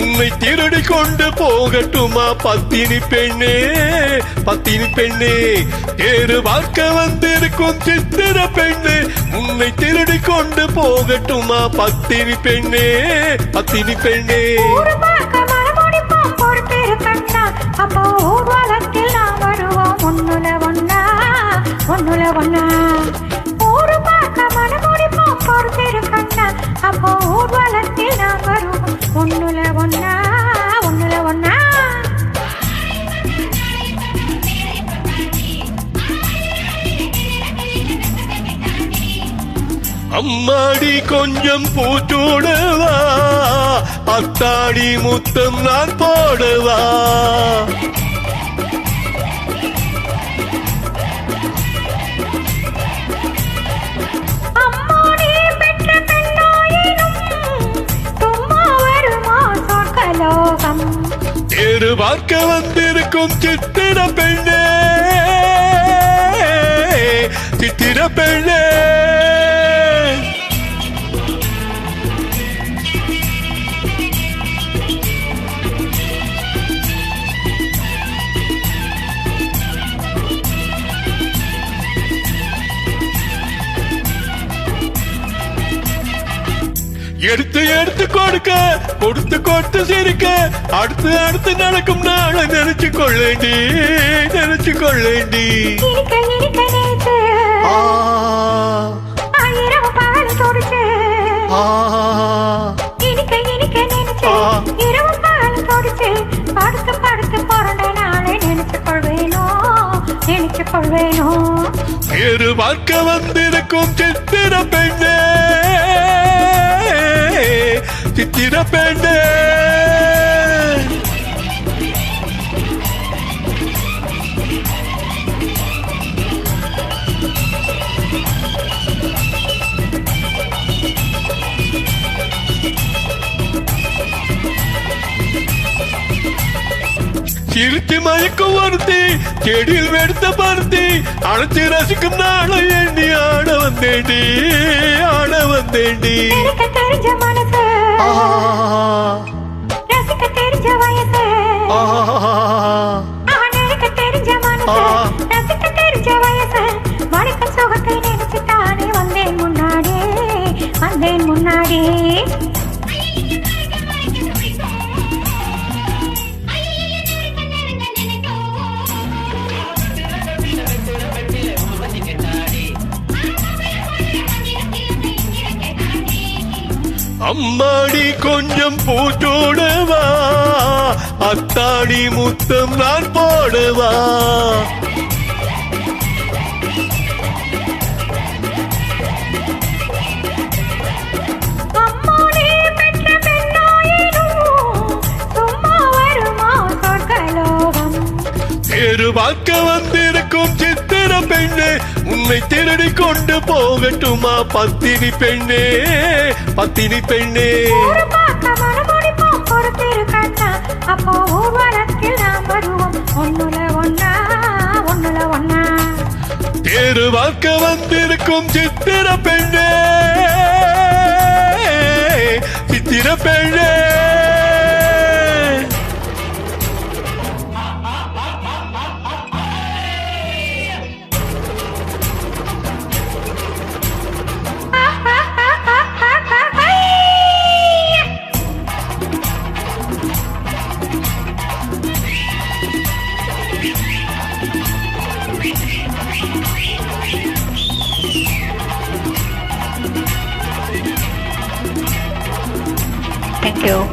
உன்னை திருடி கொண்டு போகட்டுமா பத்தினி பெண்ணே, பத்தினி பெண்ணே. தேறு பார்க்க வந்திருக்கும் சித்திர பெண்ணே, உன்னை திருடி கொண்டு போகட்டுமா பத்தினி பெண்ணே, பத்தினி பெண்ணே. அப்போ ஊர்வலத்தில் நாம் வருவோம் ஒன்னுல ஒன்னா, ஒன்னுல ஒன்னா. ஊரு பார்க்க மனமுடிப்போம் பொறுத்திருக்கண்ணா. அப்போ ஊர்வலத்தில் நாம் வருவோம் ஒன்னுல ஒன்னா, ஒன்னுல ஒன்னா. அம்மாடி கொஞ்சம் பூச்சூடவா, அத்தாடி முத்தம் நான் போடவா. அம்மாடி பெற்ற பெண்ணாயினும் சும்மா வருமா சொர்க்கலோகம். தேறு பார்க்க வந்திருக்கும் சித்திர பெண்ணே, சித்திர பெண்ணே. எடுத்து எடுத்து கொடுக்க, கொடுத்து கொடுத்து சிரிக்க, அடுத்து அடுத்து நடக்கும் நாளை நினைச்சு கொள்ளேண்டி, நினைச்சு கொள்ளேண்டி. இருக்க இருக்க நேத்து ஆயிரம் பால் தொடுச்சு. இனிக்க இனிக்க நினைச்சு இரவு பால் தொடுச்சு. படுத்து படுத்து பிறந்த நாளை நினைச்சு கொள்வேனோ, நினைச்சு கொள்வேனோ. வேறு பார்க்க வந்திருக்கும் சித்திர பெண்ணே, சித்திர பெண்ணே. சிரித்து மயக்கும் ஒருத்தி, செடியில் வெடுத்த பருத்தி, அழைச்சி ரசிக்கும் நாளை எண்ணி ஆட வந்தேண்டி, ஆட வந்தேண்டி. தெரிஞ்ச மனசு, ரசிக்க தெரிஞ்ச வயசு. நினைக்க தெரிஞ்ச மனசு, ரசிக்க தெரிஞ்ச வயசு. மணிக்க சுகத்தை நினைச்சு தானே வந்தேன் முன்னாடி, வந்தேன் முன்னாடி. அம்மாடி கொஞ்சம் பூச்சோடவா, அத்தாடி முத்தம் நான் போடவா. அம்மாடி பெற்ற பெண்ணாயினும் சும்மா வருமா சொர்க்கலோகம். தேறு பார்க்க வந்திருக்கும் சித்திர பெண்ணே, உன்னை திருடி கொண்டு போகட்டுமா பத்தினி பெண்ணே, பத்தினி பெண்ணே. ஊரு பார்க்க மனமுடிப்போம் பொறுத்திருக்கண்ணா. அப்போ ஊர்வலத்தில் நாம் வருவோம் ஒன்னுல ஒன்னா, ஒன்னுல ஒன்னா. தேறு பார்க்க வந்திருக்கும் சித்திர பெண்ணே, சித்திர பெண்ணே. Thank you.